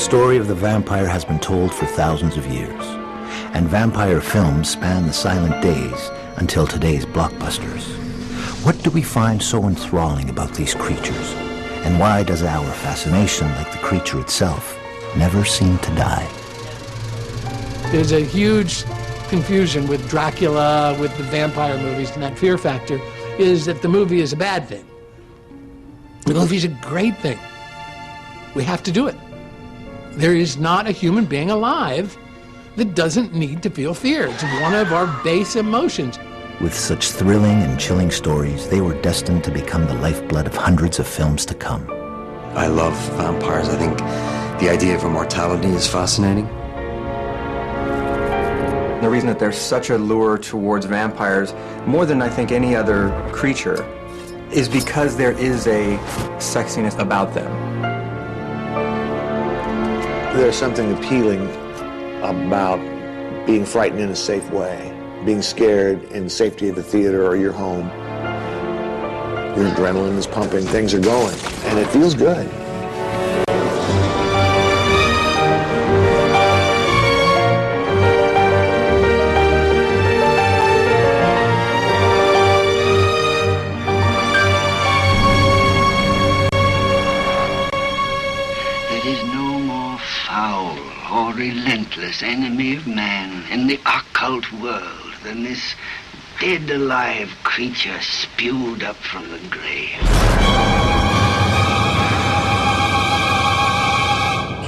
story of the vampire has been told for thousands of years, and vampire films span the silent days until today's blockbusters. What do we find so enthralling about these creatures, and why does our fascination, like the creature itself, never seem to die? There's a huge confusion with Dracula, with the vampire movies, and that fear factor is that the movie is a bad thing. The movie's a great thing. We have to do it. There is not a human being alive that doesn't need to feel fear. It's one of our base emotions. With such thrilling and chilling stories, they were destined to become the lifeblood of hundreds of films to come. I love vampires. I think the idea of immortality is fascinating. The reason that there's such a lure towards vampires, more than I think any other creature, is because there is a sexiness about them. There's something appealing about being frightened in a safe way, being scared in the safety of the theater or your home. Your adrenaline is pumping, things are going, and it feels good. Relentless enemy of man in the occult world than this dead alive creature spewed up from the grave.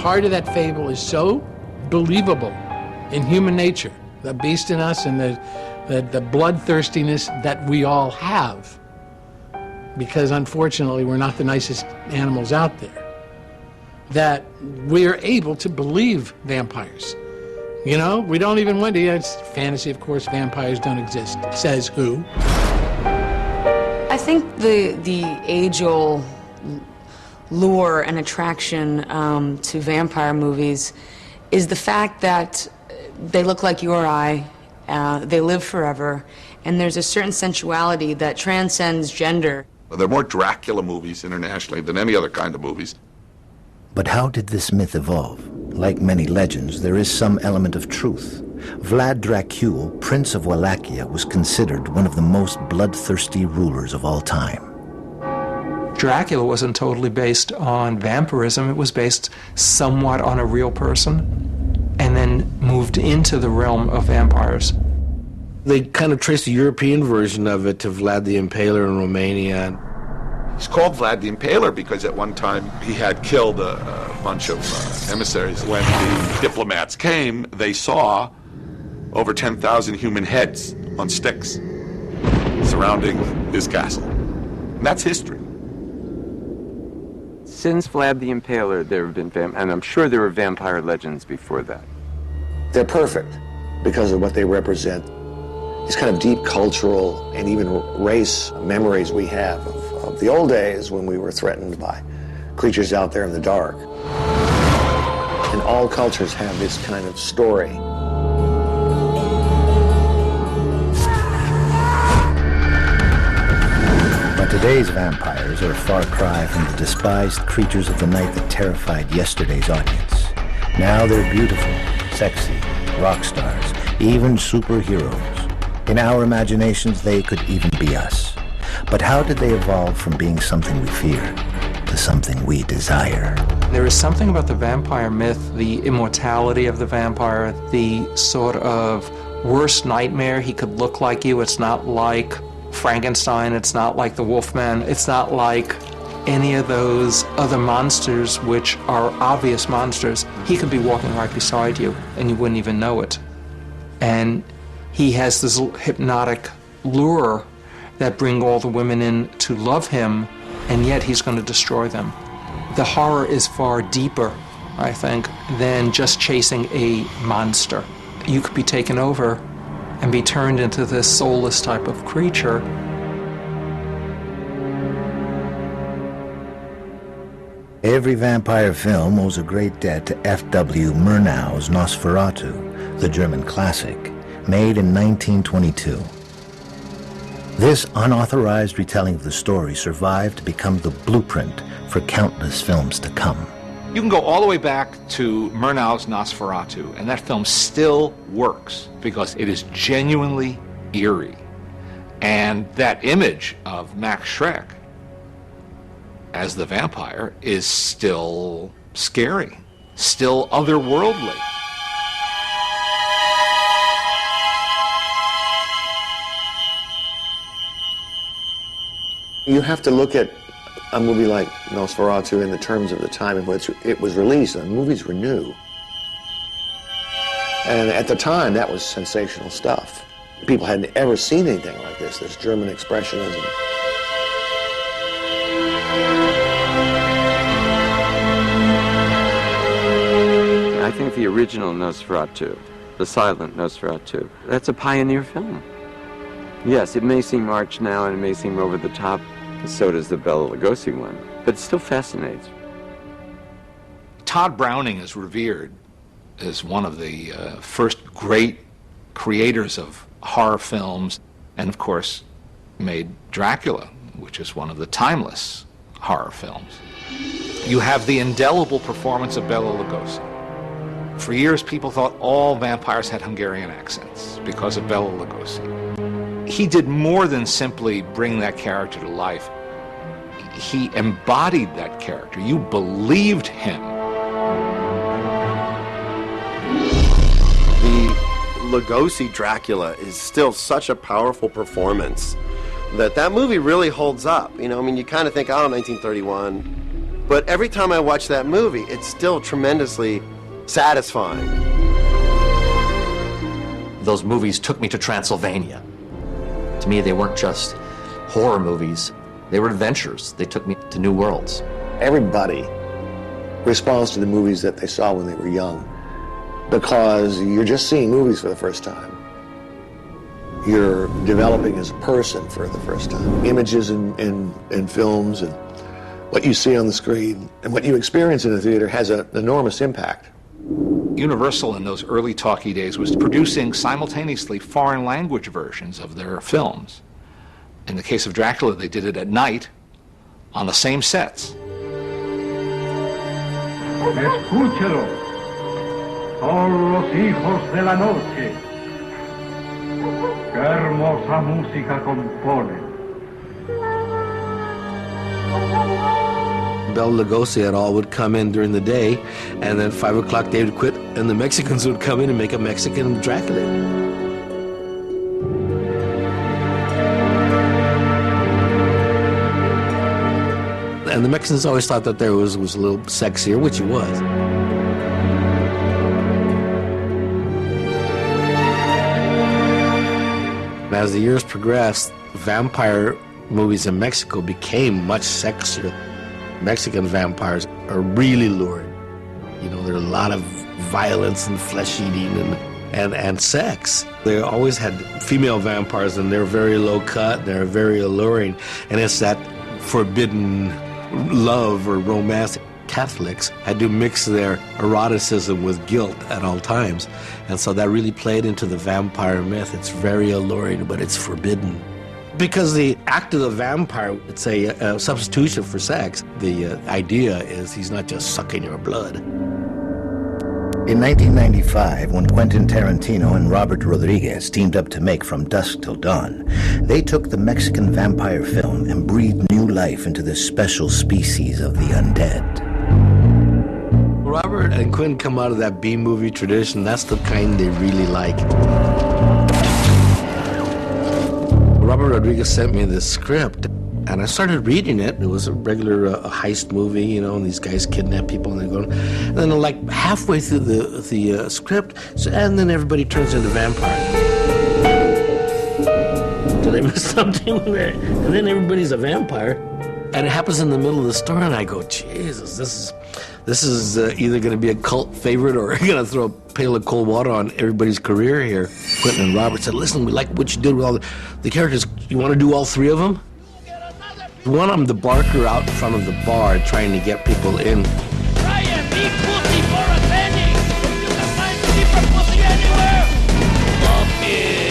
Part of that fable is so believable in human nature, the beast in us and the bloodthirstiness that we all have, because unfortunately we're not the nicest animals out there, that we're able to believe vampires. You know, we don't even wonder, it's fantasy, of course, vampires don't exist. Says who? I think the age-old lure and attraction to vampire movies is the fact that they look like you or I, they live forever, and there's a certain sensuality that transcends gender. There are more Dracula movies internationally than any other kind of movies. But how did this myth evolve? Like many legends, there is some element of truth. Vlad Dracul, Prince of Wallachia, was considered one of the most bloodthirsty rulers of all time. Dracula wasn't totally based on vampirism. It was based somewhat on a real person, and then moved into the realm of vampires. They kind of traced the European version of it to Vlad the Impaler in Romania. He's called Vlad the Impaler because at one time he had killed a bunch of emissaries. When the diplomats came, they saw over 10,000 human heads on sticks surrounding his castle. And that's history. Since Vlad the Impaler, there have been and I'm sure there were vampire legends before that. They're perfect because of what they represent. These kind of deep cultural and even race memories we have of the old days when we were threatened by creatures out there in the dark. And all cultures have this kind of story. But today's vampires are a far cry from the despised creatures of the night that terrified yesterday's audience. Now they're beautiful, sexy, rock stars, even superheroes. In our imaginations, they could even be us. But how did they evolve from being something we fear to something we desire? There is something about the vampire myth, the immortality of the vampire, the sort of worst nightmare. He could look like you. It's not like Frankenstein. It's not like the Wolfman. It's not like any of those other monsters which are obvious monsters. He could be walking right beside you and you wouldn't even know it. And he has this hypnotic lure that bring all the women in to love him, and yet he's going to destroy them. The horror is far deeper, I think, than just chasing a monster. You could be taken over and be turned into this soulless type of creature. Every vampire film owes a great debt to F.W. Murnau's Nosferatu, the German classic, made in 1922. This unauthorized retelling of the story survived to become the blueprint for countless films to come. You can go all the way back to Murnau's Nosferatu, and that film still works because it is genuinely eerie. And that image of Max Schreck as the vampire is still scary, still otherworldly. You have to look at a movie like Nosferatu in the terms of the time in which it was released. The movies were new. And at the time, that was sensational stuff. People hadn't ever seen anything like this German expressionism. I think the original Nosferatu, the silent Nosferatu, that's a pioneer film. Yes, it may seem arch now and it may seem over the top, so does the Bela Lugosi one, but it still fascinates. Todd Browning is revered as one of the first great creators of horror films, and of course made Dracula, which is one of the timeless horror films. You have the indelible performance of Bela Lugosi. For years, people thought all vampires had Hungarian accents because of Bela Lugosi. He did more than simply bring that character to life. He embodied that character. You believed him. The Lugosi Dracula is still such a powerful performance that movie really holds up. You know, I mean, you kind of think, oh, 1931. But every time I watch that movie, it's still tremendously satisfying. Those movies took me to Transylvania. To me, they weren't just horror movies. They were adventures. They took me to new worlds. Everybody responds to the movies that they saw when they were young because you're just seeing movies for the first time. You're developing as a person for the first time. Images in films and what you see on the screen and what you experience in the theater has an enormous impact. Universal in those early talkie days was producing simultaneously foreign language versions of their films. In the case of Dracula, they did it at night on the same sets. Escúchelo, todos los hijos de la noche. Qué hermosa música componen. Bela Lugosi et al. Would come in during the day, and then 5 o'clock they would quit, and the Mexicans would come in and make a Mexican Dracula. And the Mexicans always thought that there was a little sexier, which it was. As the years progressed, vampire movies in Mexico became much sexier. Mexican vampires are really lurid. You know, there are a lot of violence and flesh eating and sex. They always had female vampires, and they're very low cut, they're very alluring, and it's that forbidden love or romance. Catholics had to mix their eroticism with guilt at all times, and so that really played into the vampire myth. It's very alluring, but it's forbidden. Because the act of the vampire, it's a substitution for sex. The idea is he's not just sucking your blood. In 1995, when Quentin Tarantino and Robert Rodriguez teamed up to make From Dusk Till Dawn, they took the Mexican vampire film and breathed new life into this special species of the undead. Robert and Quentin come out of that B-movie tradition. That's the kind they really like. Robert Rodriguez sent me this script, and I started reading it. It was a regular heist movie, you know, and these guys kidnap people, and they're going. And then, like halfway through the script, and then everybody turns into vampires. Did I miss something there? And then everybody's a vampire, and it happens in the middle of the story, and I go, Jesus, this is either going to be a cult favorite or going to throw a pail of cold water on everybody's career here. Quentin and Robert said, listen, we like what you did with all the characters. You want to do all three of them? One of them, the barker out in front of the bar trying to get people in. Try and be pussy for a penny. You can find cheaper pussy anywhere.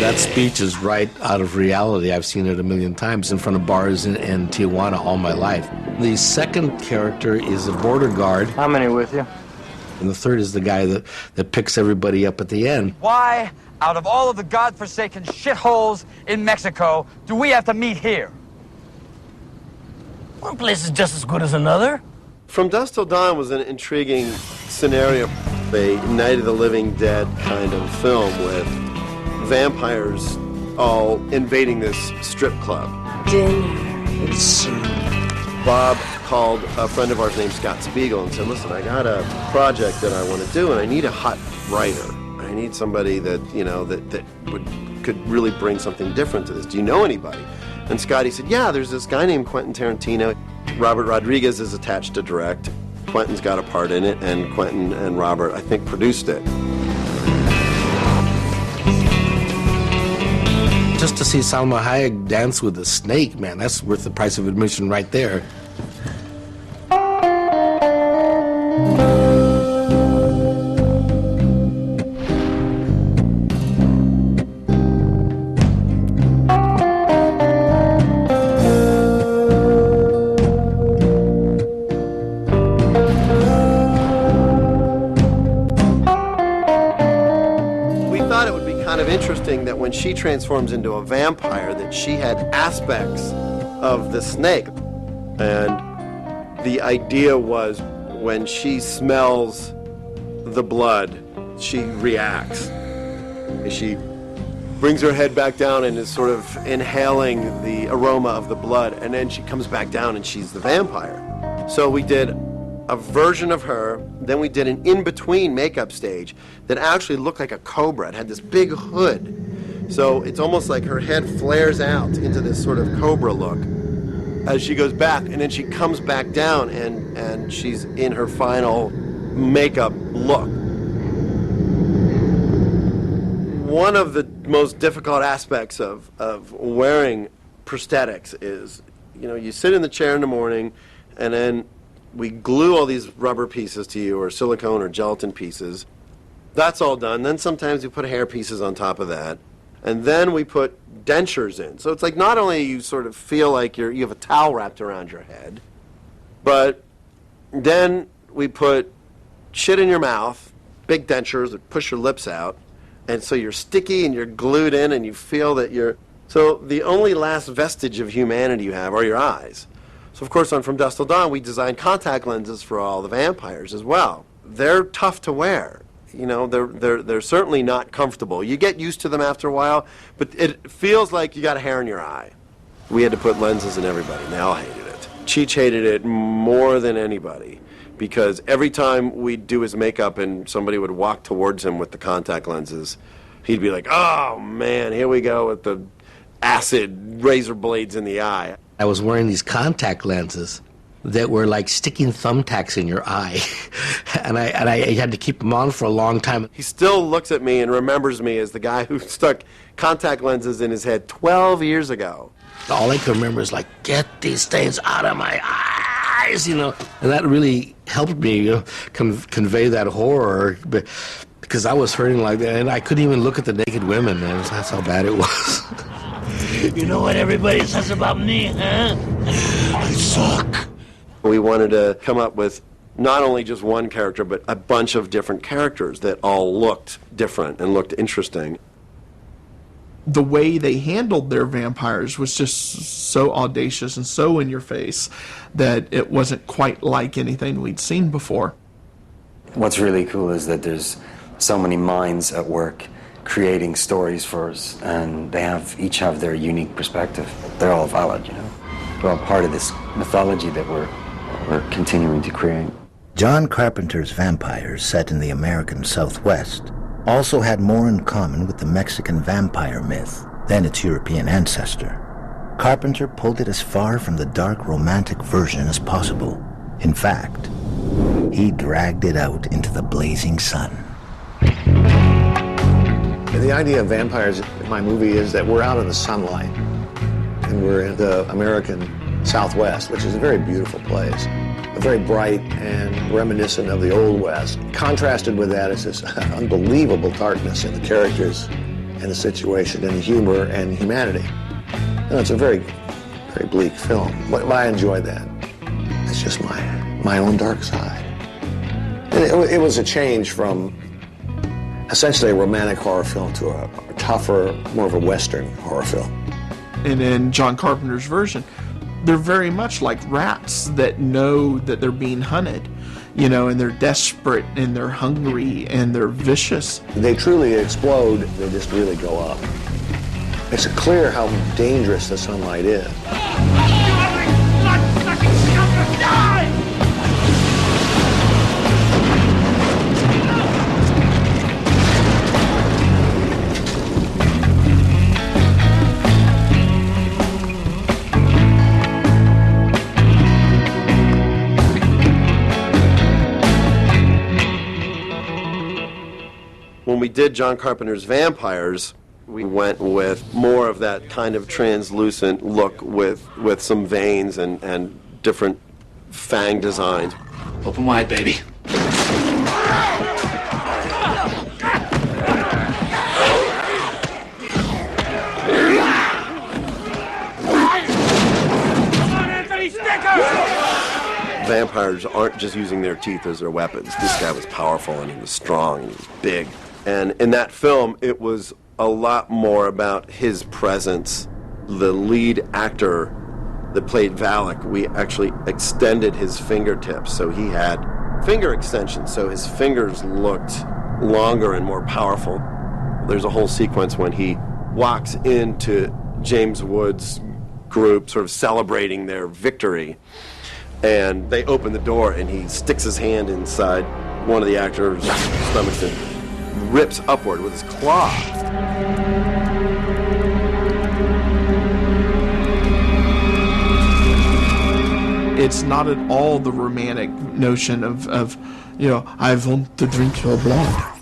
That speech is right out of reality. I've seen it a million times in front of bars in Tijuana all my life. The second character is a border guard. How many with you? And the third is the guy that picks everybody up at the end. Why, out of all of the godforsaken shitholes in Mexico, do we have to meet here? One place is just as good as another. From Dusk Till Dawn was an intriguing scenario, a Night of the Living Dead kind of film with vampires all invading this strip club. Dinner is soon. Bob called a friend of ours named Scott Spiegel and said, listen, I got a project that I want to do, and I need a hot writer. I need somebody that, you know, that could really bring something different to this. Do you know anybody? And Scotty said, yeah, there's this guy named Quentin Tarantino. Robert Rodriguez is attached to direct. Quentin's got a part in it, and Quentin and Robert, I think, produced it. Just to see Salma Hayek dance with a snake, man, that's worth the price of admission right there. That when she transforms into a vampire, that she had aspects of the snake. And the idea was when she smells the blood, she reacts. She brings her head back down and is sort of inhaling the aroma of the blood, and then she comes back down and she's the vampire. So we did a version of her, then we did an in-between makeup stage that actually looked like a cobra. It had this big hood. So it's almost like her head flares out into this sort of cobra look as she goes back, and then she comes back down and she's in her final makeup look. One of the most difficult aspects of wearing prosthetics is, you know, you sit in the chair in the morning and then we glue all these rubber pieces to you, or silicone or gelatin pieces. That's all done. Then sometimes we put hair pieces on top of that. And then we put dentures in. So it's like not only you sort of feel like you have a towel wrapped around your head, but then we put shit in your mouth, big dentures that push your lips out, and so you're sticky and you're glued in and you feel that you're... So the only last vestige of humanity you have are your eyes. So of course on From Dusk Till Dawn we designed contact lenses for all the vampires as well. They're tough to wear. You know, they're certainly not comfortable. You get used to them after a while, but it feels like you got a hair in your eye. We had to put lenses in everybody, and they all hated it. Cheech hated it more than anybody, because every time we'd do his makeup and somebody would walk towards him with the contact lenses, he'd be like, oh man, here we go with the acid razor blades in the eye. I was wearing these contact lenses that were like sticking thumbtacks in your eye. and I had to keep them on for a long time. He still looks at me and remembers me as the guy who stuck contact lenses in his head 12 years ago. All I can remember is like, get these things out of my eyes, you know. And that really helped me, you know, convey that horror, because I was hurting like that, and I couldn't even look at the naked women. That's how bad it was. You know what everybody says about me, huh? I suck. We wanted to come up with not only just one character, but a bunch of different characters that all looked different and looked interesting. The way they handled their vampires was just so audacious and so in your face that it wasn't quite like anything we'd seen before. What's really cool is that there's so many minds at work creating stories for us, and they each have their unique perspective. They're all valid, you know. They're all part of this mythology that we're continuing to create. John Carpenter's vampires, set in the American Southwest, also had more in common with the Mexican vampire myth than its European ancestor. Carpenter pulled it as far from the dark romantic version as possible. In fact, he dragged it out into the blazing sun. The idea of vampires in my movie is that we're out in the sunlight, and we're in the American Southwest, which is a very beautiful place, very bright and reminiscent of the Old West. Contrasted with that is this unbelievable darkness in the characters and the situation and the humor and humanity. It's a very, very bleak film, but I enjoy that. It's just my own dark side. And it was a change from essentially a romantic horror film to a tougher, more of a Western horror film. And in John Carpenter's version, they're very much like rats that know that they're being hunted, you know, and they're desperate and they're hungry and they're vicious. They truly explode, they just really go up. It's clear how dangerous the sunlight is. When we did John Carpenter's Vampires, we went with more of that kind of translucent look with some veins and different fang designs. Open wide, baby. Vampires aren't just using their teeth as their weapons. This guy was powerful and he was strong and he was big. And in that film, it was a lot more about his presence. The lead actor that played Valak, we actually extended his fingertips, so he had finger extensions, so his fingers looked longer and more powerful. There's a whole sequence when he walks into James Woods' group, sort of celebrating their victory, and they open the door and he sticks his hand inside one of the actors' stomachs and rips upward with his claw. It's not at all the romantic notion of you know, I want to drink your blood.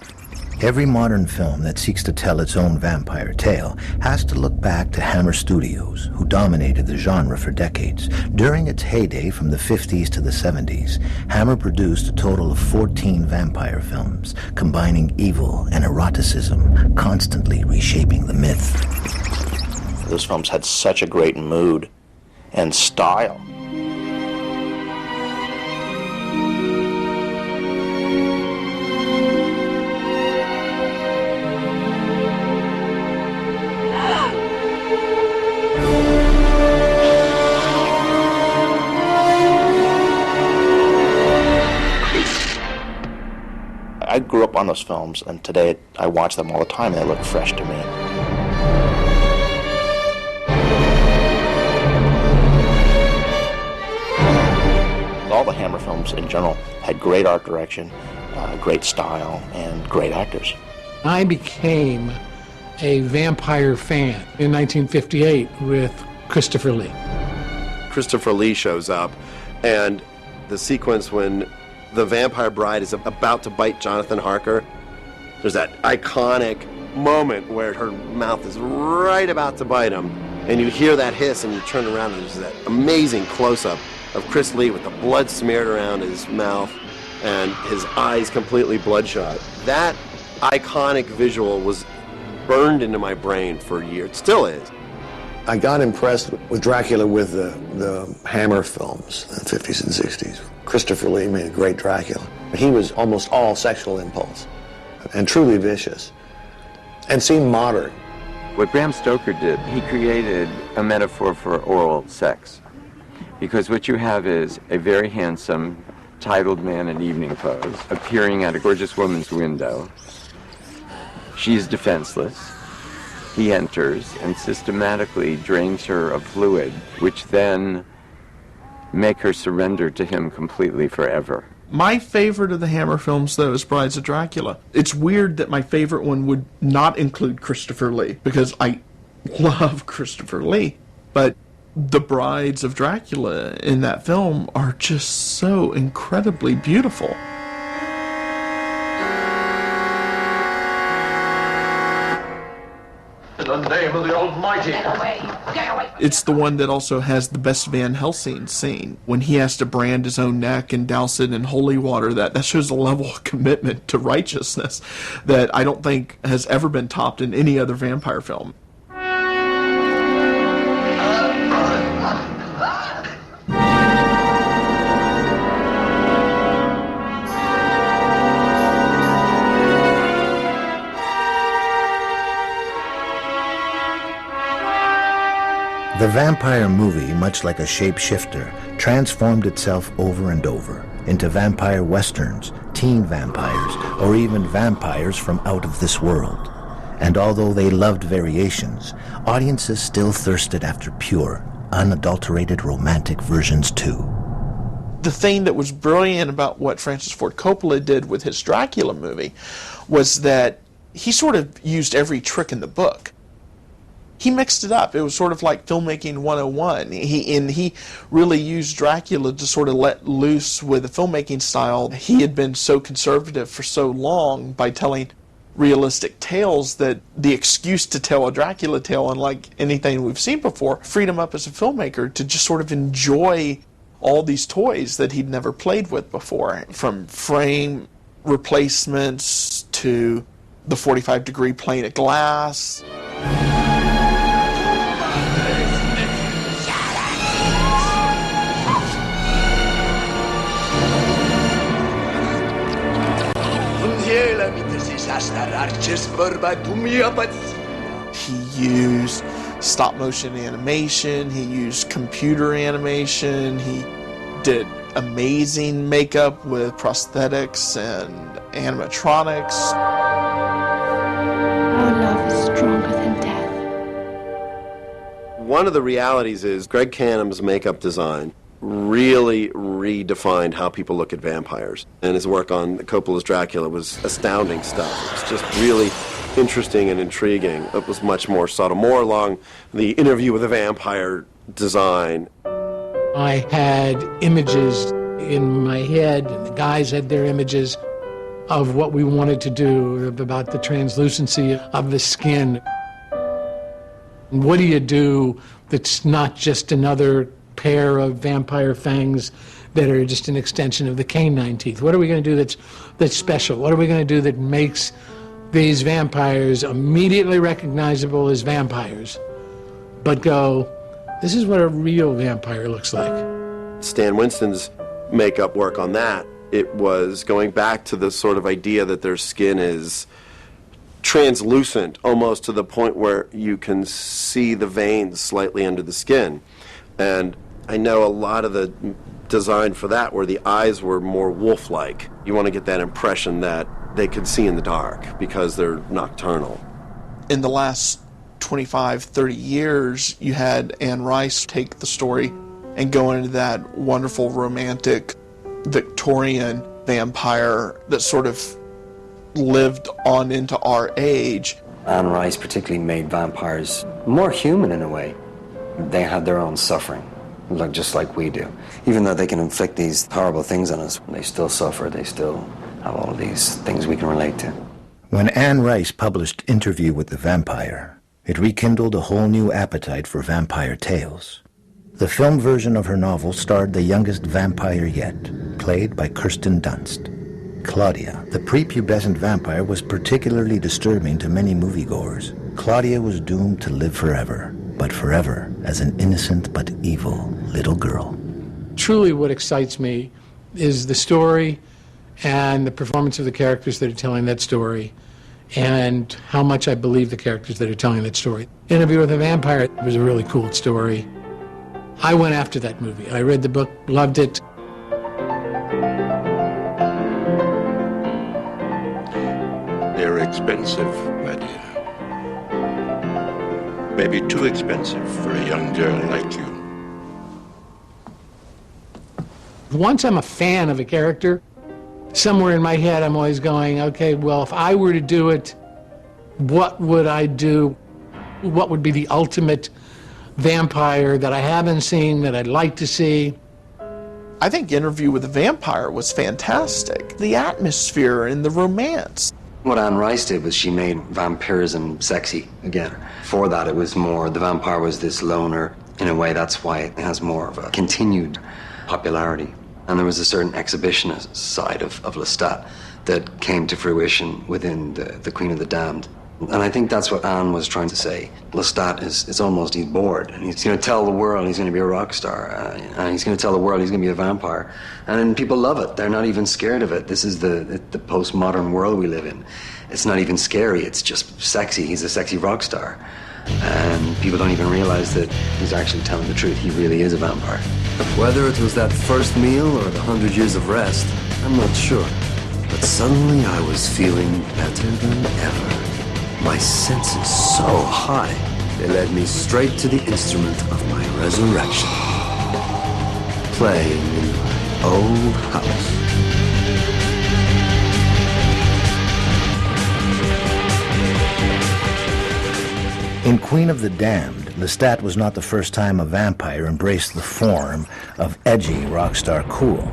Every modern film that seeks to tell its own vampire tale has to look back to Hammer Studios, who dominated the genre for decades. During its heyday from the 50s to the 70s, Hammer produced a total of 14 vampire films, combining evil and eroticism, constantly reshaping the myth. Those films had such a great mood and style. I grew up on those films, and today I watch them all the time, and they look fresh to me. All the Hammer films in general had great art direction, great style, and great actors. I became a vampire fan in 1958 with Christopher Lee. Christopher Lee shows up, and the sequence when the vampire bride is about to bite Jonathan Harker, there's that iconic moment where her mouth is right about to bite him, and you hear that hiss, and you turn around, and there's that amazing close-up of Chris Lee with the blood smeared around his mouth and his eyes completely bloodshot. That iconic visual was burned into my brain for years. It still is. I got impressed with Dracula with the Hammer films, the 50s and 60s. Christopher Lee made a great Dracula. He was almost all sexual impulse and truly vicious and seemed modern. What Bram Stoker did, he created a metaphor for oral sex. Because what you have is a very handsome, titled man in evening clothes appearing at a gorgeous woman's window. She's defenseless. He enters and systematically drains her of fluid, which then make her surrender to him completely forever. My favorite of the Hammer films, though, is Brides of Dracula. It's weird that my favorite one would not include Christopher Lee, because I love Christopher Lee. But the Brides of Dracula in that film are just so incredibly beautiful. In the name of the Almighty. Get away! Get away! It's the one that also has the best Van Helsing scene. When he has to brand his own neck and douse it in holy water, that shows a level of commitment to righteousness that I don't think has ever been topped in any other vampire film. The vampire movie, much like a shapeshifter, transformed itself over and over into vampire westerns, teen vampires, or even vampires from out of this world. And although they loved variations, audiences still thirsted after pure, unadulterated romantic versions too. The thing that was brilliant about what Francis Ford Coppola did with his Dracula movie was that he sort of used every trick in the book. He mixed it up. It was sort of like filmmaking 101. He really used Dracula to sort of let loose with a filmmaking style. He had been so conservative for so long by telling realistic tales that the excuse to tell a Dracula tale, unlike anything we've seen before, freed him up as a filmmaker to just sort of enjoy all these toys that he'd never played with before, from frame replacements to the 45-degree plane of glass. He used stop-motion animation, he used computer animation, he did amazing makeup with prosthetics and animatronics. Our love is stronger than death. One of the realities is Greg Canham's makeup design really redefined how people look at vampires. And his work on Coppola's Dracula was astounding stuff. It was just really interesting and intriguing. It was much more subtle, more along the Interview with a Vampire design. I had images in my head, and the guys had their images of what we wanted to do, about the translucency of the skin. What do you do that's not just another pair of vampire fangs that are just an extension of the canine teeth? What are we going to do that's special? What are we going to do that makes these vampires immediately recognizable as vampires, but go, this is what a real vampire looks like? Stan Winston's makeup work on that, it was going back to the sort of idea that their skin is translucent, almost to the point where you can see the veins slightly under the skin. And I know a lot of the design for that where the eyes were more wolf-like. You want to get that impression that they could see in the dark because they're nocturnal. In the last 25, 30 years, you had Anne Rice take the story and go into that wonderful romantic Victorian vampire that sort of lived on into our age. Anne Rice particularly made vampires more human in a way. They had their own suffering, just like we do. Even though they can inflict these horrible things on us, they still suffer, they still have all of these things we can relate to. When Anne Rice published Interview with the Vampire, it rekindled a whole new appetite for vampire tales. The film version of her novel starred the youngest vampire yet, played by Kirsten Dunst. Claudia, the prepubescent vampire, was particularly disturbing to many moviegoers. Claudia was doomed to live forever, but forever as an innocent but evil little girl. Truly what excites me is the story and the performance of the characters that are telling that story, and how much I believe the characters that are telling that story. Interview with a Vampire was a really cool story. I went after that movie. I read the book, loved it. They're expensive, my dear. Maybe too expensive for a young girl like you. Once I'm a fan of a character, somewhere in my head I'm always going, okay, well, if I were to do it, what would I do? What would be the ultimate vampire that I haven't seen, that I'd like to see? I think Interview with a Vampire was fantastic. The atmosphere and the romance. What Anne Rice did was she made vampirism sexy again. For that, it was more, the vampire was this loner, In a way, that's why it has more of a continued popularity. And there was a certain exhibitionist side of Lestat that came to fruition within the Queen of the Damned. And I think that's what Anne was trying to say. Lestat is almost, he's bored. And he's going to tell the world he's going to be a rock star. And he's going to tell the world he's going to be a vampire. And then people love it. They're not even scared of it. This is the postmodern world we live in. It's not even scary. It's just sexy. He's a sexy rock star. And people don't even realize that he's actually telling the truth. He really is a vampire. Whether it was that first meal or the 100 years of rest, I'm not sure. But suddenly I was feeling better than ever. My senses so high, they led me straight to the instrument of my resurrection. Playing in my old house. In Queen of the Damned, Lestat was not the first time a vampire embraced the form of edgy rock star cool.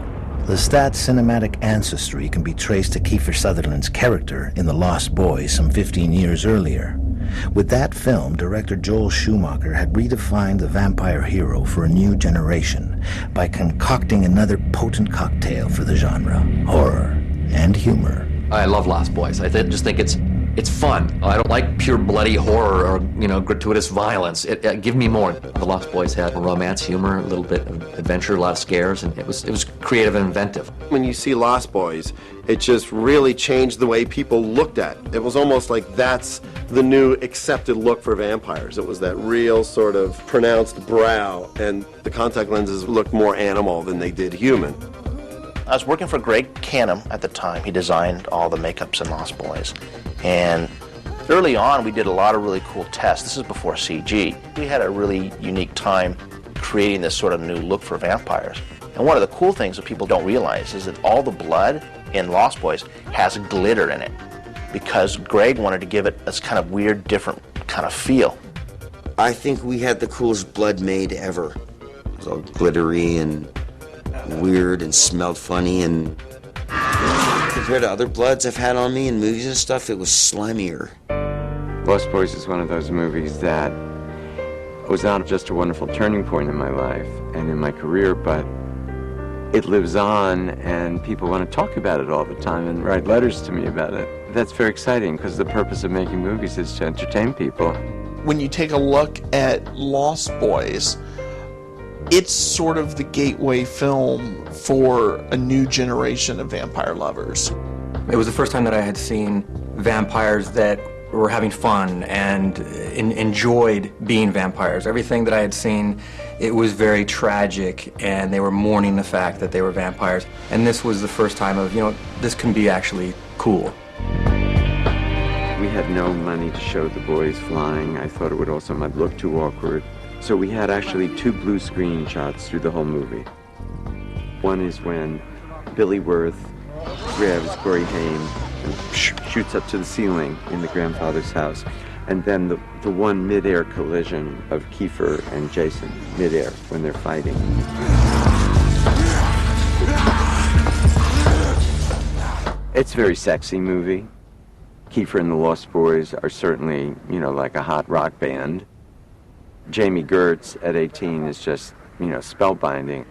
Lestat's cinematic ancestry can be traced to Kiefer Sutherland's character in The Lost Boys some 15 years earlier. With that film, director Joel Schumacher had redefined the vampire hero for a new generation by concocting another potent cocktail for the genre, horror and humor. I love Lost Boys. I just think it's fun. I don't like pure bloody horror or, gratuitous violence. Give me more. The Lost Boys had romance, humor, a little bit of adventure, a lot of scares, and it was creative and inventive. When you see Lost Boys, it just really changed the way people looked at it. It was almost like that's the new accepted look for vampires. It was that real sort of pronounced brow, and the contact lenses looked more animal than they did human. I was working for Greg Canham at the time. He designed all the makeups in Lost Boys. And early on, we did a lot of really cool tests. This is before CG. We had a really unique time creating this sort of new look for vampires. And one of the cool things that people don't realize is that all the blood in Lost Boys has glitter in it, because Greg wanted to give it this kind of weird, different kind of feel. I think we had the coolest blood made ever. It was all glittery and weird and smelled funny, and compared to other bloods I've had on me in movies and stuff, it was slimier. Lost Boys is one of those movies that was not just a wonderful turning point in my life and in my career, but it lives on and people want to talk about it all the time and write letters to me about it. That's very exciting because the purpose of making movies is to entertain people. When you take a look at Lost Boys, it's sort of the gateway film for a new generation of vampire lovers. It was the first time that I had seen vampires that were having fun and enjoyed being vampires. Everything that I had seen, it was very tragic, and they were mourning the fact that they were vampires. And this was the first time of, this can be actually cool. We had no money to show the boys flying. I thought it would also might look too awkward. So we had actually 2 blue screen shots through the whole movie. One is when Billy Wirth grabs Corey Haim and shoots up to the ceiling in the grandfather's house. And then the one mid-air collision of Kiefer and Jason mid-air when they're fighting. It's a very sexy movie. Kiefer and the Lost Boys are certainly, like a hot rock band. Jamie Gertz at 18 is just, spellbinding.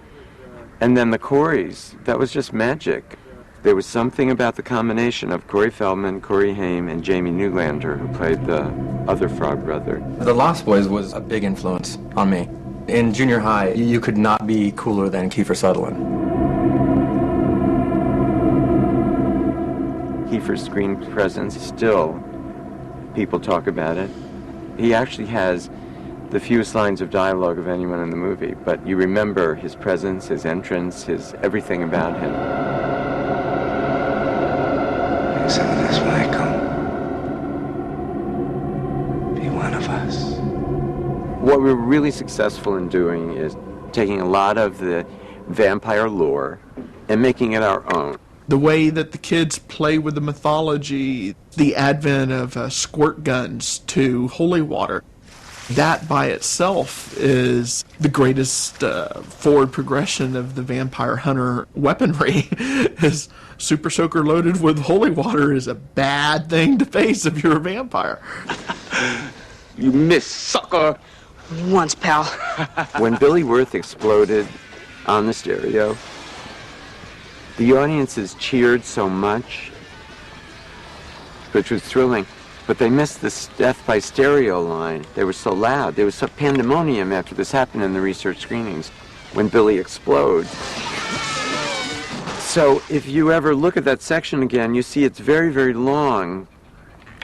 And then the Coreys, that was just magic. There was something about the combination of Corey Feldman, Corey Haim, and Jamie Newlander, who played the other frog brother. The Lost Boys was a big influence on me. In junior high, you could not be cooler than Kiefer Sutherland. Kiefer's screen presence, still, people talk about it. He actually has the fewest lines of dialogue of anyone in the movie, but you remember his presence, his entrance, his everything about him. Some of us when I come. Be one of us. What we're really successful in doing is taking a lot of the vampire lore and making it our own. The way that the kids play with the mythology, the advent of squirt guns to holy water, that by itself is the greatest forward progression of the vampire hunter weaponry. Is super soaker loaded with holy water is a bad thing to face if you're a vampire. You miss, sucker! Only once, pal. When Billy Wirth exploded on the stereo, the audiences cheered so much, which was thrilling, but they missed this death by stereo line. They were so loud. There was some pandemonium after this happened in the research screenings when Billy explodes. So if you ever look at that section again, you see it's very, very long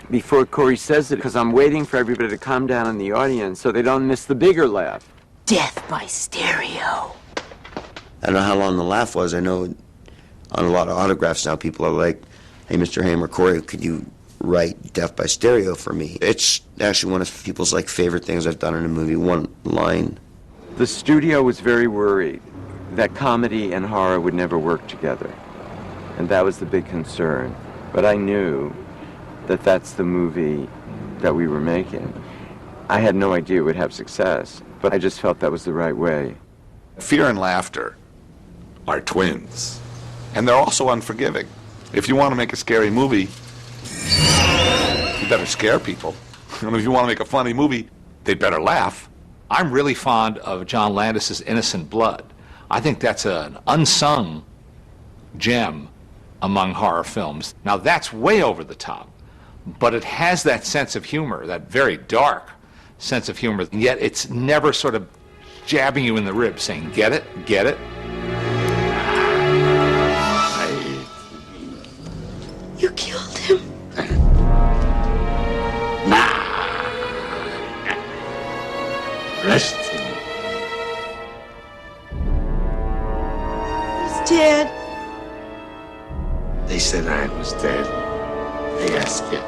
before Corey says it, because I'm waiting for everybody to calm down in the audience so they don't miss the bigger laugh. Death by stereo. I don't know how long the laugh was. I know on a lot of autographs now people are like, hey, Mr. Hamer, Corey, could you write Death by Stereo for me? It's actually one of people's favorite things I've done in a movie, one line. The studio was very worried that comedy and horror would never work together. And that was the big concern. But I knew that that's the movie that we were making. I had no idea it would have success, but I just felt that was the right way. Fear and laughter are twins, and they're also unforgiving. If you want to make a scary movie, you better scare people. And if you want to make a funny movie, they better laugh. I'm really fond of John Landis's Innocent Blood. I think that's an unsung gem among horror films. Now that's way over the top, but it has that sense of humor, that very dark sense of humor, and yet it's never sort of jabbing you in the ribs saying, get it, get it. You killed him. Rest. He's dead. They said I was dead. They asked you,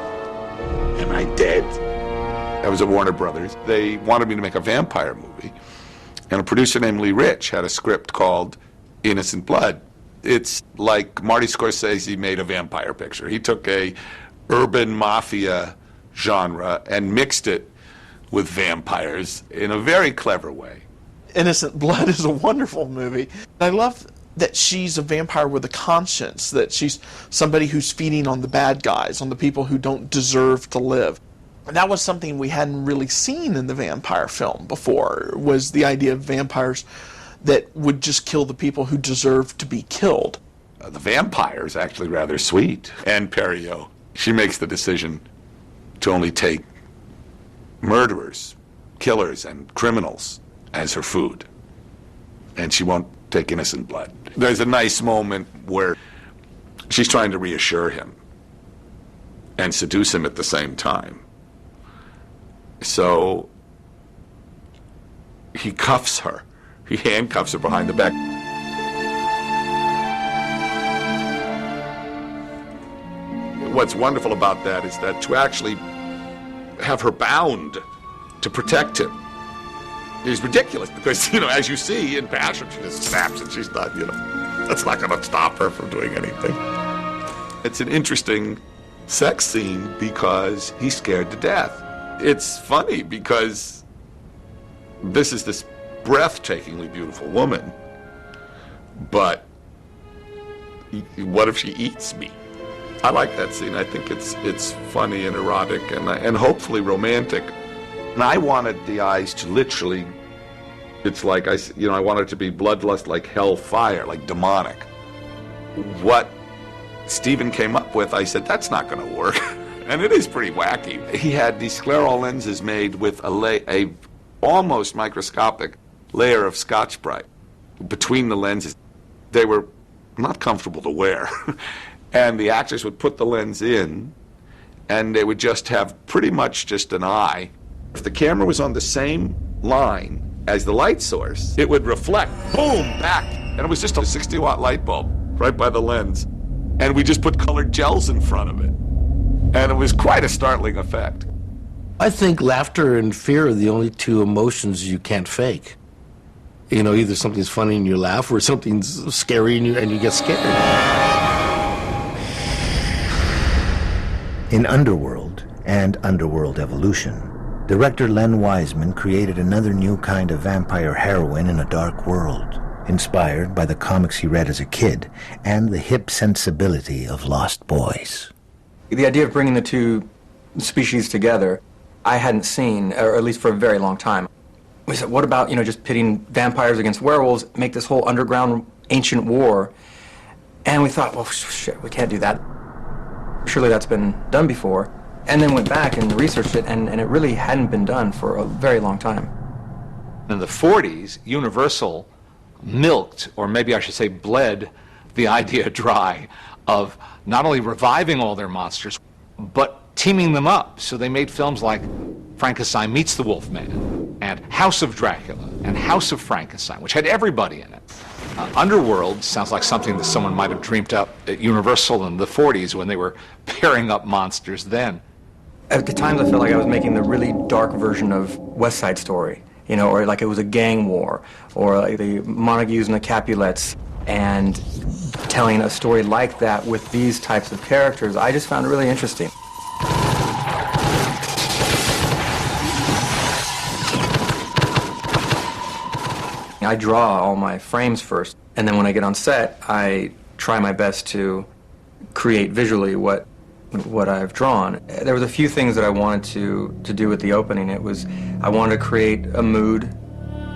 am I dead? I was at Warner Brothers. They wanted me to make a vampire movie. And a producer named Lee Rich had a script called Innocent Blood. It's like Marty Scorsese made a vampire picture. He took a urban mafia genre and mixed it with vampires in a very clever way. Innocent Blood is a wonderful movie. I love that she's a vampire with a conscience, that she's somebody who's feeding on the bad guys, on the people who don't deserve to live. And that was something we hadn't really seen in the vampire film before, was the idea of vampires that would just kill the people who deserve to be killed. The vampire is actually rather sweet. And Perriot, she makes the decision to only take murderers, killers, and criminals as her food. And she won't take innocent blood. There's a nice moment where she's trying to reassure him and seduce him at the same time. So he cuffs her. He handcuffs her behind the back. What's wonderful about that is that to actually have her bound to protect him is ridiculous because, as you see in Passion, she just snaps and she's not, that's not going to stop her from doing anything. It's an interesting sex scene because he's scared to death. It's funny because this is this breathtakingly beautiful woman, but what if she eats me? I like that scene. I think it's funny and erotic and hopefully romantic. And I wanted the eyes to literally, it's like I wanted it to be bloodlust like hellfire, like demonic. What Stephen came up with, I said, that's not going to work. And it is pretty wacky. He had these scleral lenses made with a almost microscopic layer of Scotch-Brite between the lenses. They were not comfortable to wear. And the actors would put the lens in, and they would just have pretty much just an eye. If the camera was on the same line as the light source, it would reflect, boom, back. And it was just a 60-watt light bulb right by the lens. And we just put colored gels in front of it. And it was quite a startling effect. I think laughter and fear are the only two emotions you can't fake. Either something's funny and you laugh, or something's scary and you get scared. In Underworld and Underworld Evolution, director Len Wiseman created another new kind of vampire heroine in a dark world, inspired by the comics he read as a kid and the hip sensibility of Lost Boys. The idea of bringing the two species together, I hadn't seen, or at least for a very long time. We said, what about, just pitting vampires against werewolves, make this whole underground ancient war? And we thought, well, shit, we can't do that. Surely that's been done before. And then went back and researched it, and it really hadn't been done for a very long time. In the 40s, Universal milked, or maybe I should say bled, the idea dry of not only reviving all their monsters, but teaming them up. So they made films like Frankenstein Meets the Wolfman, and House of Dracula, and House of Frankenstein, which had everybody in it. Underworld sounds like something that someone might have dreamed up at Universal in the 40s when they were pairing up monsters then. At the times I felt like I was making the really dark version of West Side Story, or like it was a gang war, or like the Montagues and the Capulets, and telling a story like that with these types of characters, I just found it really interesting. I draw all my frames first, and then when I get on set, I try my best to create visually what I've drawn. There was a few things that I wanted to do at the opening. It was, I wanted to create a mood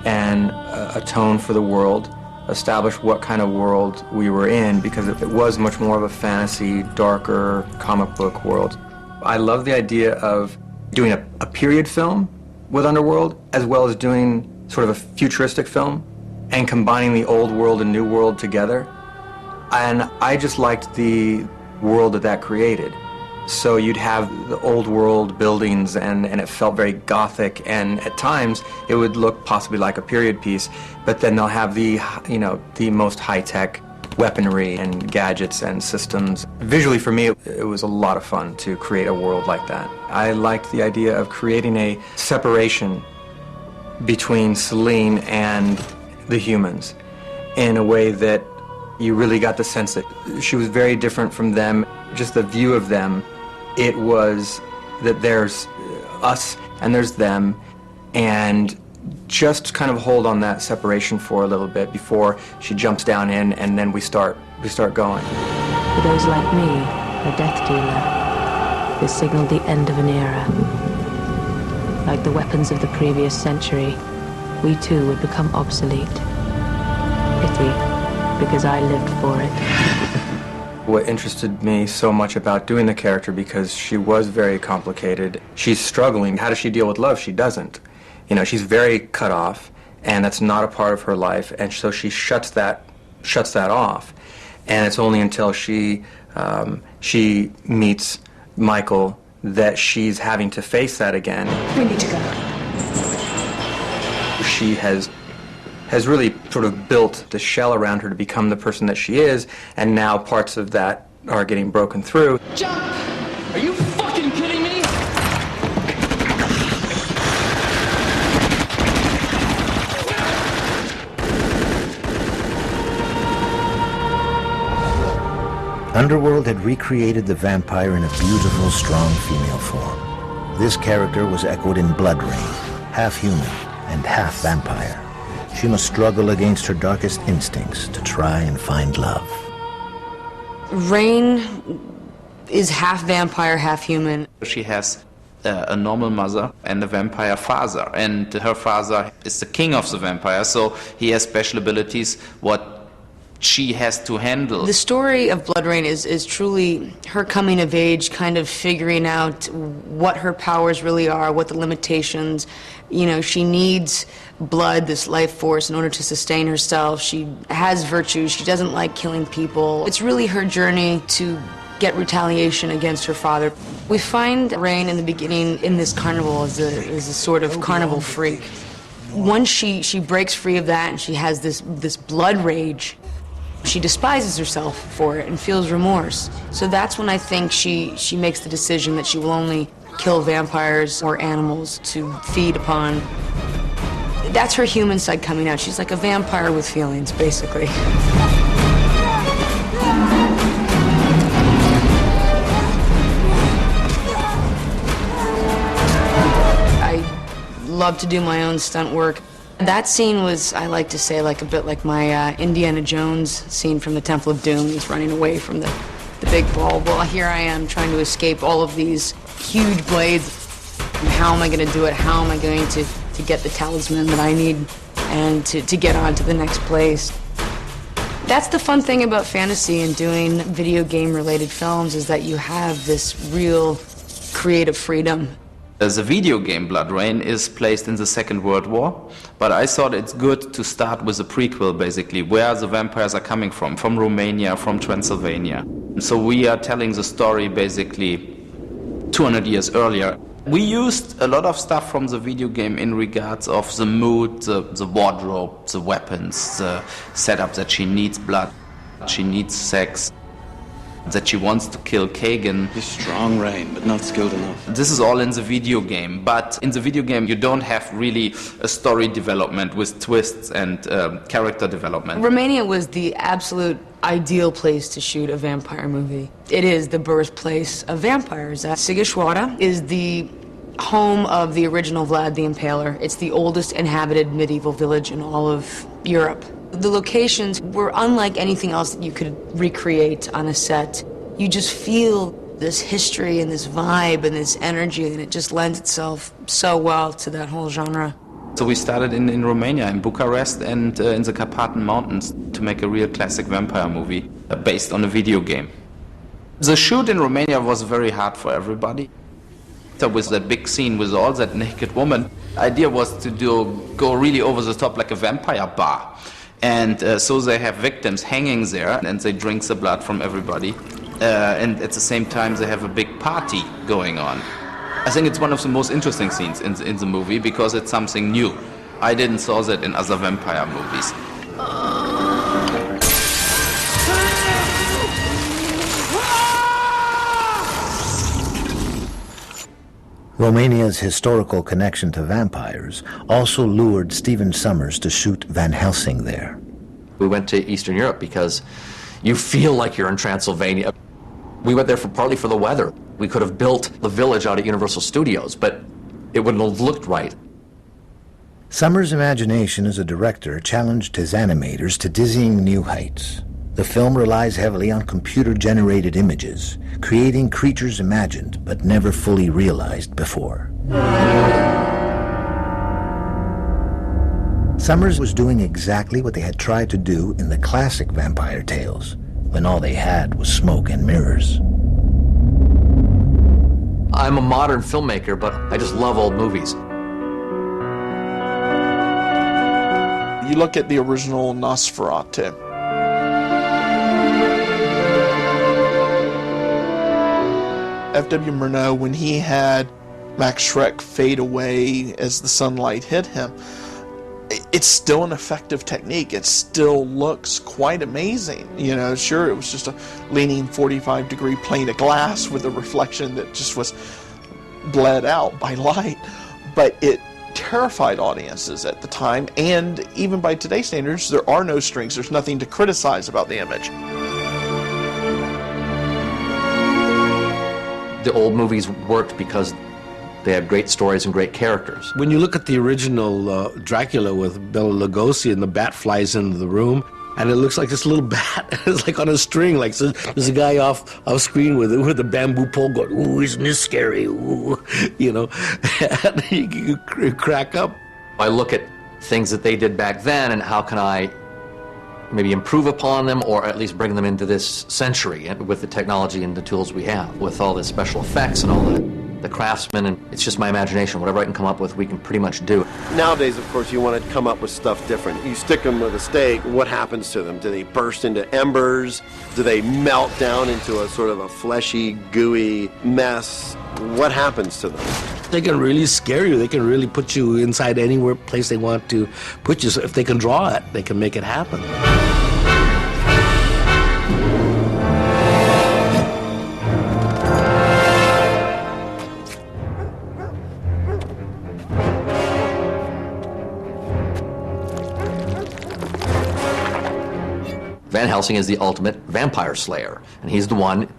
and a tone for the world, establish what kind of world we were in, because it was much more of a fantasy, darker comic book world. I love the idea of doing a period film with Underworld, as well as doing sort of a futuristic film, and combining the old world and new world together. And I just liked the world that created. So you'd have the old world buildings, and it felt very gothic, and at times it would look possibly like a period piece, but then they'll have the most high-tech weaponry and gadgets and systems. Visually, for me, it was a lot of fun to create a world like that. I liked the idea of creating a separation between Celine and the humans in a way that you really got the sense that she was very different from them. Just the view of them, it was that there's us and there's them, and just kind of hold on that separation for a little bit before she jumps down in, and then we start going. For those like me, a death dealer, this signaled the end of an era. Like the weapons of the previous century, we too would become obsolete. Pity, because I lived for it. What interested me so much about doing the character, because she was very complicated. She's struggling. How does she deal with love? She doesn't. She's very cut off, and that's not a part of her life, and so she shuts that off. And it's only until she meets Michael that she's having to face that again. We need to go. She has really sort of built the shell around her to become the person that she is, and now parts of that are getting broken through. Jump! Are you fucking kidding me? Underworld had recreated the vampire in a beautiful, strong female form. This character was echoed in Blood Rain, half human and half vampire. She must struggle against her darkest instincts to try and find love. Rain is half vampire, half human. She has a normal mother and a vampire father, and her father is the king of the vampires, so he has special abilities what she has to handle. The story of Blood Rain is truly her coming of age, kind of figuring out what her powers really are, what the limitations. She needs blood, this life force, in order to sustain herself. She has virtues. She doesn't like killing people. It's really her journey to get retaliation against her father. We find Rain in the beginning in this carnival as a sort of carnival freak. Once she breaks free of that and she has this blood rage, she despises herself for it and feels remorse. So that's when I think she makes the decision that she will only kill vampires or animals to feed upon. That's her human side coming out. She's like a vampire with feelings, basically. I love to do my own stunt work. That scene was, I like to say, a bit like my Indiana Jones scene from the Temple of Doom. He's running away from the big ball. Well, here I am trying to escape all of these huge blades. How am I going to do it? How am I going to to get the talisman that I need and to get on to the next place. That's the fun thing about fantasy and doing video game related films, is that you have this real creative freedom. The video game Blood Rain is placed in the Second World War, but I thought it's good to start with a prequel, basically, where the vampires are coming from Romania, from Transylvania. So we are telling the story basically 200 years earlier. We used a lot of stuff from the video game in regards of the mood, the wardrobe, the weapons, the setup that she needs blood, she needs sex, that she wants to kill Kagan. He's strong, Rain, but not skilled enough. This is all in the video game, but in the video game you don't have really a story development with twists and character development. Romania was the absolute ideal place to shoot a vampire movie. It is the birthplace of vampires. Sighișoara is the home of the original Vlad the Impaler. It's the oldest inhabited medieval village in all of Europe. The locations were unlike anything else that you could recreate on a set. You just feel this history and this vibe and this energy, and it just lends itself so well to that whole genre. So we started in Romania, in Bucharest and in the Carpathian Mountains to make a real classic vampire movie based on a video game. The shoot in Romania was very hard for everybody. There was that big scene with all that naked woman. The idea was to go really over the top like a vampire bar. And so they have victims hanging there, and they drink the blood from everybody. And at the same time, they have a big party going on. I think it's one of the most interesting scenes in the movie because it's something new. I didn't saw that in other vampire movies. Romania's historical connection to vampires also lured Stephen Sommers to shoot Van Helsing there. We went to Eastern Europe because you feel like you're in Transylvania. We went there partly for the weather. We could have built the village out at Universal Studios, but it wouldn't have looked right. Sommers' imagination as a director challenged his animators to dizzying new heights. The film relies heavily on computer-generated images, creating creatures imagined but never fully realized before. Sommers was doing exactly what they had tried to do in the classic vampire tales, when all they had was smoke and mirrors. I'm a modern filmmaker, but I just love old movies. You look at the original Nosferatu. F.W. Murnau, when he had Max Schreck fade away as the sunlight hit him, it's still an effective technique. It still looks quite amazing. You know, sure, it was just a leaning 45-degree plane of glass with a reflection that just was bled out by light, but it terrified audiences at the time, and even by today's standards, there are no strings. There's nothing to criticize about the image. The old movies worked because they had great stories and great characters. When you look at the original Dracula with Bela Lugosi and the bat flies into the room, and it looks like this little bat. It's like on a string. Like so there's a guy off screen with a bamboo pole going, "Ooh, isn't this scary?" Ooh, you know, and you crack up. I look at things that they did back then, and how can I maybe improve upon them, or at least bring them into this century with the technology and the tools we have, with all the special effects and all the craftsmen, and it's just my imagination. Whatever I can come up with, we can pretty much do. Nowadays, of course, you want to come up with stuff different. You stick them with a stake, what happens to them? Do they burst into embers? Do they melt down into a sort of a fleshy, gooey mess? What happens to them? They can really scare you. They can really put you inside anywhere place they want to put you. So if they can draw it, they can make it happen. Van Helsing is the ultimate vampire slayer, and he's the one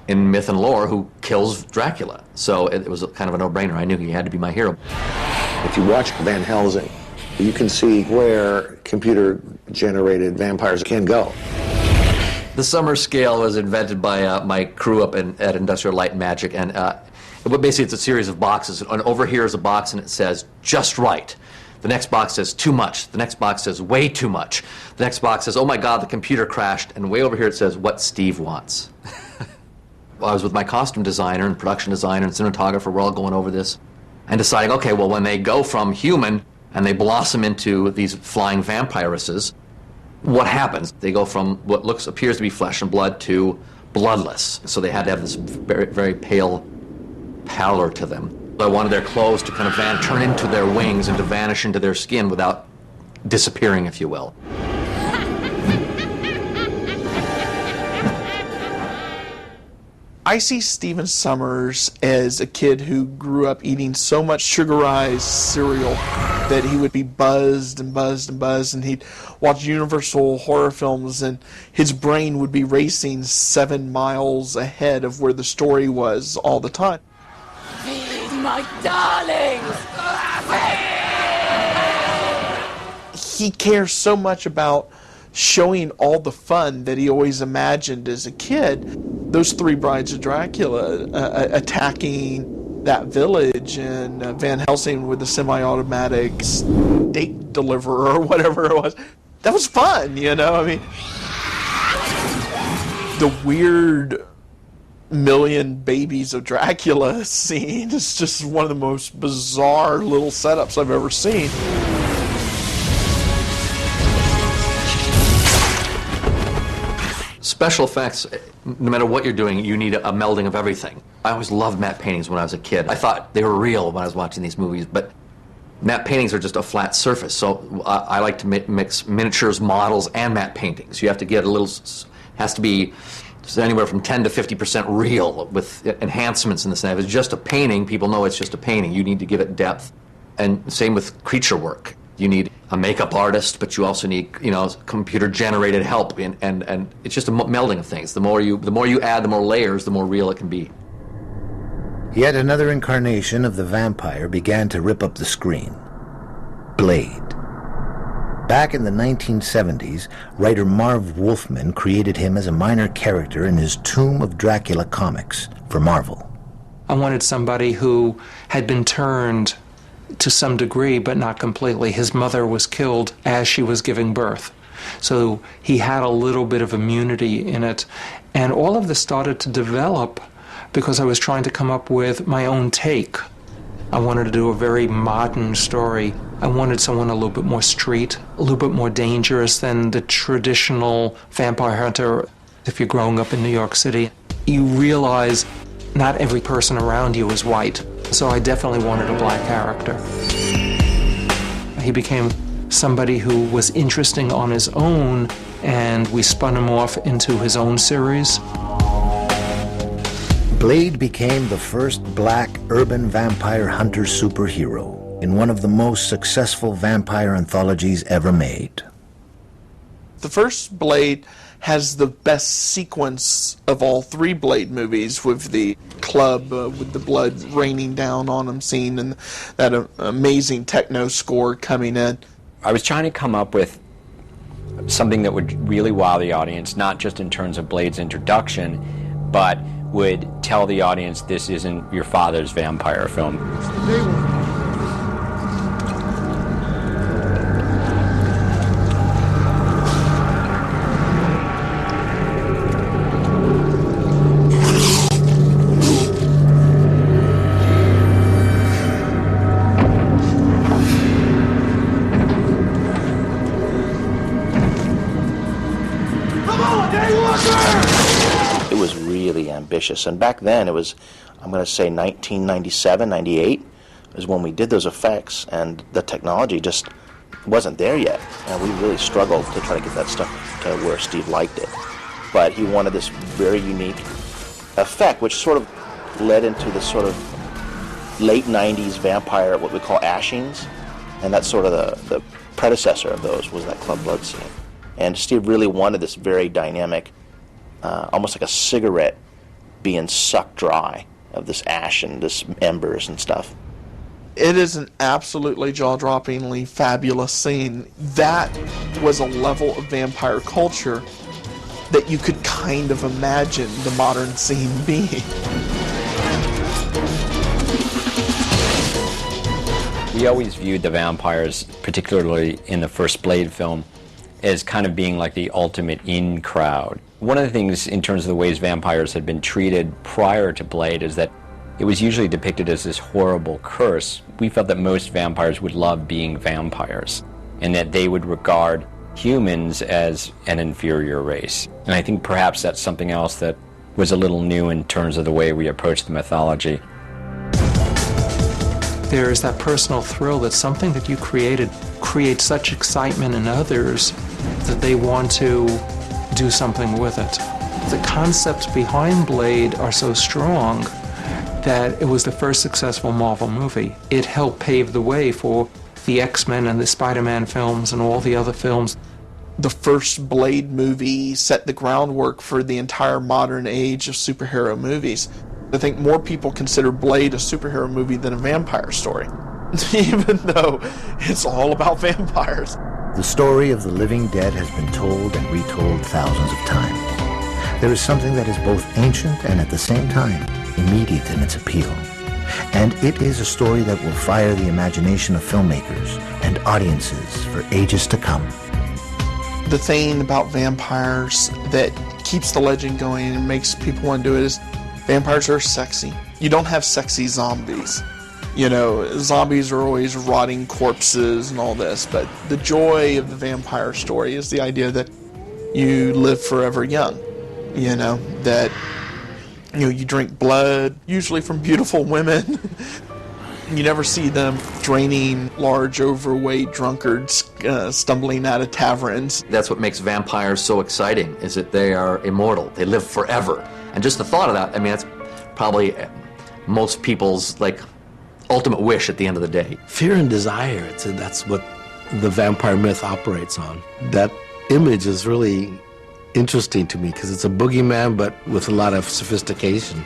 in myth and lore who kills Dracula. So it was kind of a no-brainer. I knew he had to be my hero. If you watch Van Helsing, you can see where computer-generated vampires can go. The Sommers scale was invented by my crew up at Industrial Light and Magic, and basically it's a series of boxes, and over here is a box and it says, just right. The next box says too much. The next box says way too much. The next box says, oh my God, the computer crashed. And way over here it says what Steve wants. I was with my costume designer and production designer and cinematographer. We're all going over this and deciding, okay, well, when they go from human and they blossom into these flying vampiresses, what happens? They go from what appears to be flesh and blood to bloodless. So they had to have this very, very pale pallor to them. I wanted their clothes to kind of turn into their wings and to vanish into their skin without disappearing, if you will. I see Stephen Summers as a kid who grew up eating so much sugarized cereal that he would be buzzed and buzzed and buzzed, and he'd watch Universal horror films, and his brain would be racing 7 miles ahead of where the story was all the time. Feed my darlings! He cares so much about showing all the fun that he always imagined as a kid. Those 3 brides of Dracula attacking that village, and Van Helsing with the semi-automatic steak deliverer or whatever it was. That was fun, you know? I mean, the weird million babies of Dracula scene is just one of the most bizarre little setups I've ever seen. Special effects, no matter what you're doing, you need a melding of everything. I always loved matte paintings when I was a kid. I thought they were real when I was watching these movies, but matte paintings are just a flat surface, so I like to mix miniatures, models, and matte paintings. You have to get a little, has to be anywhere from 10 to 50% real with enhancements in this. And if it's just a painting, people know it's just a painting. You need to give it depth. And same with creature work. You need a makeup artist, but you also need, computer-generated help, and it's just a melding of things. The more you add, the more layers, the more real it can be. Yet another incarnation of the vampire began to rip up the screen. Blade. Back in the 1970s, writer Marv Wolfman created him as a minor character in his Tomb of Dracula comics for Marvel. I wanted somebody who had been turned to some degree, but not completely. His mother was killed as she was giving birth. So he had a little bit of immunity in it. And all of this started to develop because I was trying to come up with my own take. I wanted to do a very modern story. I wanted someone a little bit more street, a little bit more dangerous than the traditional vampire hunter. If you're growing up in New York City, you realize not every person around you is white. So I definitely wanted a black character. He became somebody who was interesting on his own, and we spun him off into his own series. Blade became the first black urban vampire hunter superhero in one of the most successful vampire anthologies ever made. The first Blade has the best sequence of all 3 Blade movies, with the club with the blood raining down on him scene and that amazing techno score coming in. I was trying to come up with something that would really wow the audience, not just in terms of Blade's introduction, but would tell the audience this isn't your father's vampire film. It was really ambitious, and back then it was, I'm going to say 1997, 98 is when we did those effects, and the technology just wasn't there yet, and we really struggled to try to get that stuff to where Steve liked it. But he wanted this very unique effect, which sort of led into this sort of late 90s vampire, what we call ashings, and that's sort of the predecessor of those was that club blood scene. And Steve really wanted this very dynamic, almost like a cigarette being sucked dry of this ash and this embers and stuff. It is an absolutely jaw-droppingly fabulous scene. That was a level of vampire culture that you could kind of imagine the modern scene being. We always viewed the vampires, particularly in the first Blade film, as kind of being like the ultimate in crowd. One of the things in terms of the ways vampires had been treated prior to Blade is that it was usually depicted as this horrible curse. We felt that most vampires would love being vampires, and that they would regard humans as an inferior race. And I think perhaps that's something else that was a little new in terms of the way we approach the mythology. There is that personal thrill that something that you created creates such excitement in others that they want to do something with it. The concepts behind Blade are so strong that it was the first successful Marvel movie. It helped pave the way for the X-Men and the Spider-Man films and all the other films. The first Blade movie set the groundwork for the entire modern age of superhero movies. I think more people consider Blade a superhero movie than a vampire story, even though it's all about vampires. The story of the living dead has been told and retold thousands of times. There is something that is both ancient and at the same time immediate in its appeal. And it is a story that will fire the imagination of filmmakers and audiences for ages to come. The thing about vampires that keeps the legend going and makes people want to do it is vampires are sexy. You don't have sexy zombies. You know, zombies are always rotting corpses and all this, but the joy of the vampire story is the idea that you live forever young. You know, that you drink blood, usually from beautiful women. You never see them draining large, overweight drunkards stumbling out of taverns. That's what makes vampires so exciting, is that they are immortal. They live forever. And just the thought of that, I mean, that's probably most people's, like, ultimate wish at the end of the day. Fear and desire, that's what the vampire myth operates on. That image is really interesting to me because it's a boogeyman, but with a lot of sophistication.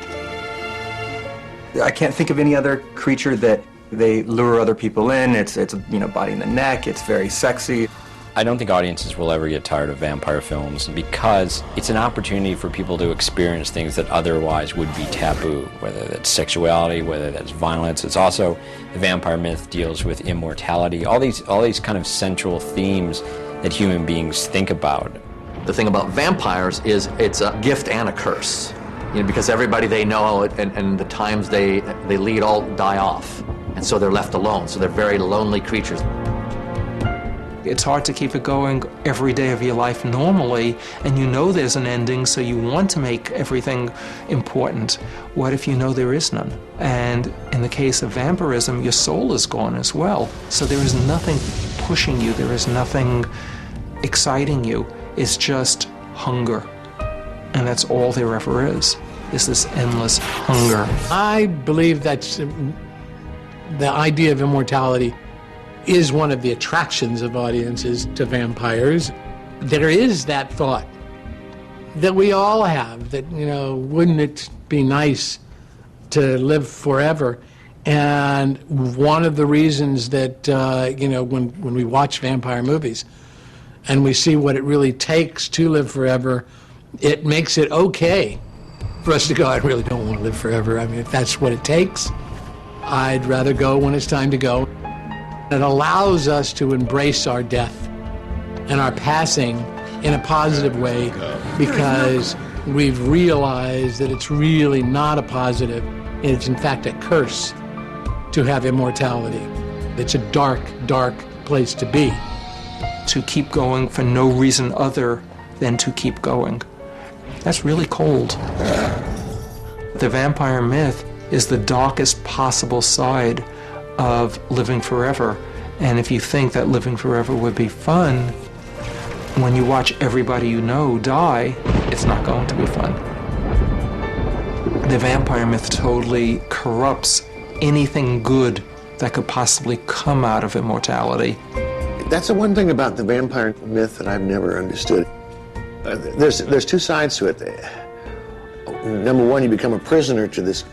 I can't think of any other creature that they lure other people in. It's body in the neck. It's very sexy. I don't think audiences will ever get tired of vampire films because it's an opportunity for people to experience things that otherwise would be taboo, whether that's sexuality, whether that's violence. It's also, the vampire myth deals with immortality, all these kind of central themes that human beings think about. The thing about vampires is it's a gift and a curse. Because everybody they know and the times they lead all die off. And so they're left alone. So they're very lonely creatures. It's hard to keep it going every day of your life normally, and you know there's an ending, so you want to make everything important. What if you know there is none? And in the case of vampirism, your soul is gone as well. So there is nothing pushing you, there is nothing exciting you. It's just hunger. And that's all there ever is this endless hunger. I believe that the idea of immortality is one of the attractions of audiences to vampires. There is that thought that we all have, that, wouldn't it be nice to live forever? And one of the reasons that, when we watch vampire movies and we see what it really takes to live forever, it makes it okay for us to go, I really don't want to live forever. I mean, if that's what it takes, I'd rather go when it's time to go. It allows us to embrace our death and our passing in a positive way because we've realized that it's really not a positive. It's in fact a curse to have immortality. It's a dark, dark place to be. To keep going for no reason other than to keep going. That's really cold. The vampire myth is the darkest possible side of living forever. And if you think that living forever would be fun, when you watch everybody you know die, it's not going to be fun. The vampire myth totally corrupts anything good that could possibly come out of immortality. That's the one thing about the vampire myth that I've never understood. There's two sides to it. Number one, you become a prisoner to this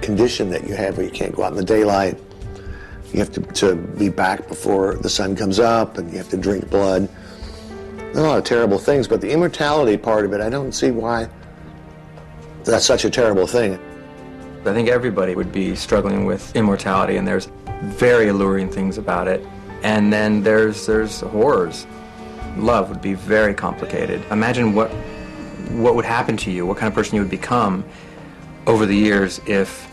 condition that you have where you can't go out in the daylight. You have to be back before the sun comes up, and you have to drink blood. There's a lot of terrible things, but the immortality part of it, I don't see why that's such a terrible thing. I think everybody would be struggling with immortality, and there's very alluring things about it. And then there's horrors. Love would be very complicated. Imagine what would happen to you, what kind of person you would become over the years if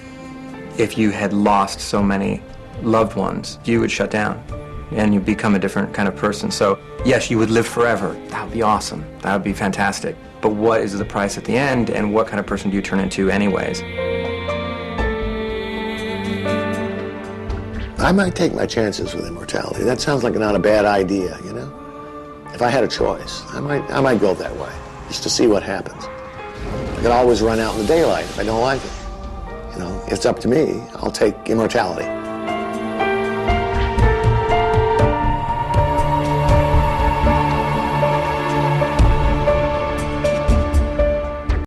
you had lost so many loved ones. You would shut down and you become a different kind of person. So yes, you would live forever. That would be awesome. That would be fantastic. But what is the price at the end, and what kind of person do you turn into anyways? I might take my chances with immortality. That sounds like not a bad idea, you know? If I had a choice, I might go that way, just to see what happens. I could always run out in the daylight if I don't like it. You know, it's up to me. I'll take immortality.